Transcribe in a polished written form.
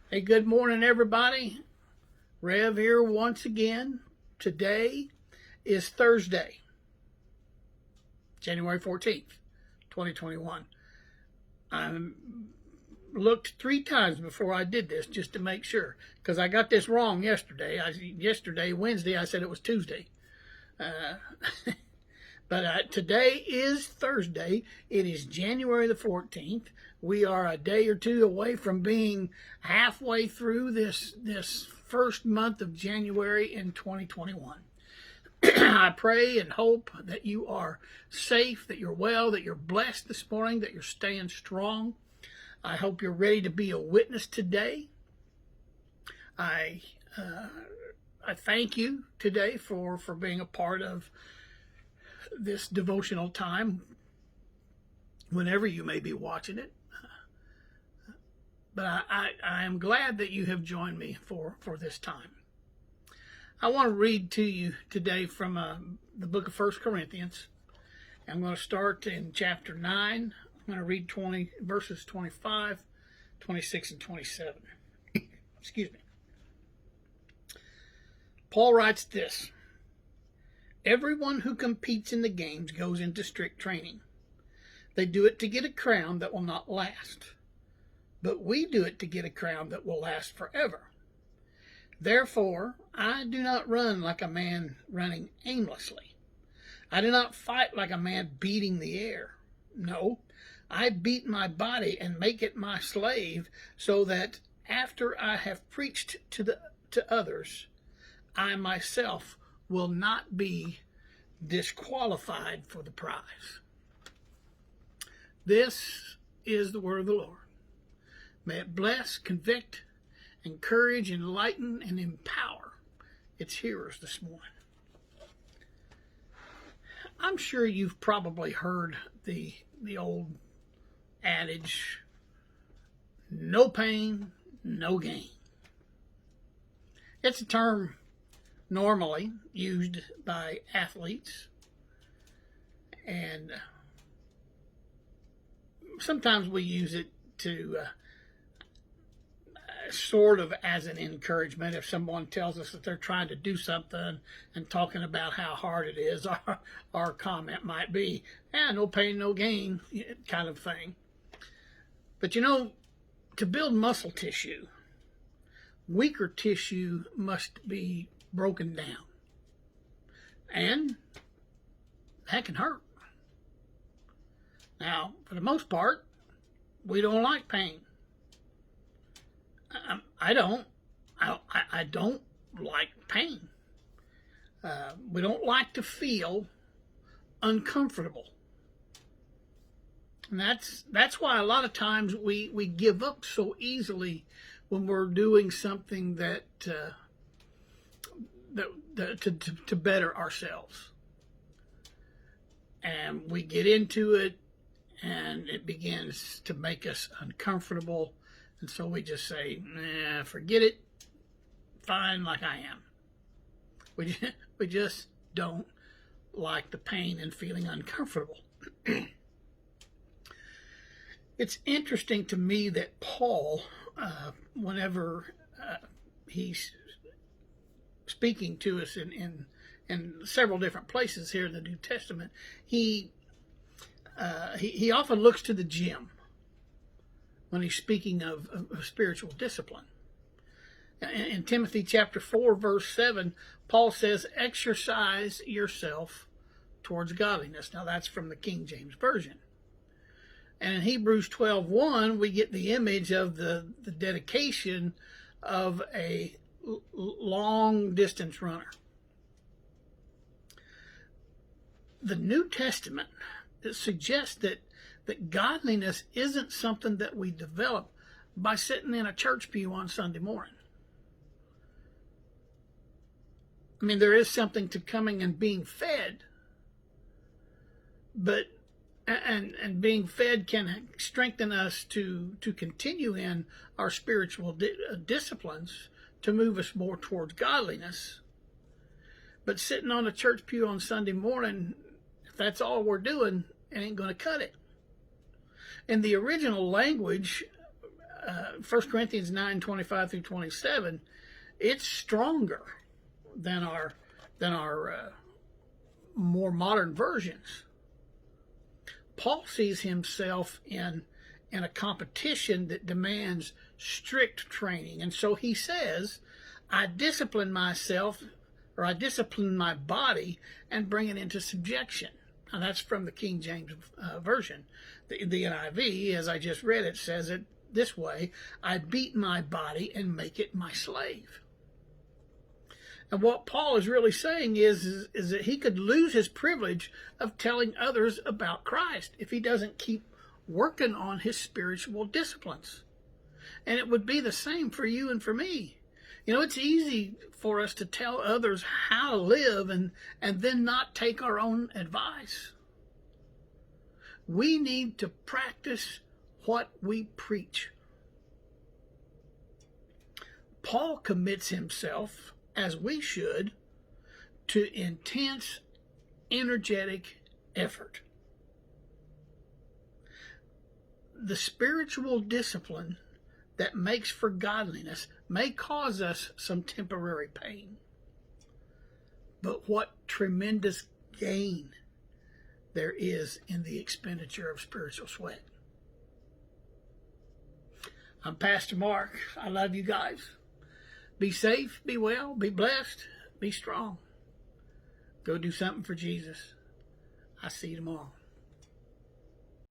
Hey, good morning, everybody. Rev here once again. Today is Thursday, January 14th, 2021. I looked 3 times before I did this just to make sure because I got this wrong yesterday. Wednesday, I said it was Tuesday. Uh, but today is Thursday. It is January the 14th. We are a day or two away from being halfway through this first month of January in 2021. I pray and hope that you are safe, that you're well, that you're blessed this morning, that you're staying strong. I hope you're ready to be a witness today. I thank you today for being a part of this devotional time, whenever you may be watching it. But I am glad that you have joined me for this time. I want to read to you today from the book of 1 Corinthians. I'm going to start in chapter 9. I'm going to read verses 25, 26, and 27. Excuse me. Paul writes this: everyone who competes in the games goes into strict training. They do it to get a crown that will not last. But we do it to get a crown that will last forever. Therefore, I do not run like a man running aimlessly. I do not fight like a man beating the air. No, I beat my body and make it my slave, so that after I have preached to others, I myself will not be disqualified for the prize. This is the word of the Lord. May it bless, convict, encourage, enlighten, and empower its hearers this morning. I'm sure you've probably heard the old adage, no pain, no gain. It's a term normally used by athletes, and sometimes we use it to sort of as an encouragement. If someone tells us that they're trying to do something and talking about how hard it is, our comment might be, no pain, no gain, kind of thing. But to build muscle tissue, weaker tissue must be broken down. And that can hurt. Now, for the most part, we don't like pain. I don't like pain. We don't like to feel uncomfortable. And that's why a lot of times we give up so easily when we're doing something to better ourselves. And we get into it and it begins to make us uncomfortable. And so we just say, forget it, fine like I am. We just don't like the pain and feeling uncomfortable. It's interesting to me that Paul, whenever he's speaking to us in several different places here in the New Testament, he often looks to the gym when he's speaking of spiritual discipline. In Timothy chapter 4, verse 7, Paul says, exercise yourself towards godliness. Now that's from the King James Version. And in Hebrews 12:1, we get the image of the dedication of a long distance runner. The New Testament suggests that godliness isn't something that we develop by sitting in a church pew on Sunday morning. I mean, there is something to coming and being fed, but and being fed can strengthen us to continue in our spiritual disciplines to move us more towards godliness. But sitting on a church pew on Sunday morning, if that's all we're doing, it ain't going to cut it. In the original language, 1 Corinthians 9:25 through 27, it's stronger than our more modern versions. Paul sees himself in a competition that demands strict training, and so he says, I discipline myself, or I discipline my body and bring it into subjection. Now that's from the King James Version. The NIV, as I just read it, says it this way: I beat my body and make it my slave. And what Paul is really saying is that he could lose his privilege of telling others about Christ if he doesn't keep working on his spiritual disciplines. And it would be the same for you and for me. You know, it's easy for us to tell others how to live and then not take our own advice. We need to practice what we preach. Paul commits himself, as we should, to intense, energetic effort. The spiritual discipline that makes for godliness may cause us some temporary pain, but what tremendous gain there is in the expenditure of spiritual sweat. I'm Pastor Mark. I love you guys. Be safe, be well, be blessed, be strong. Go do something for Jesus. I'll see you tomorrow.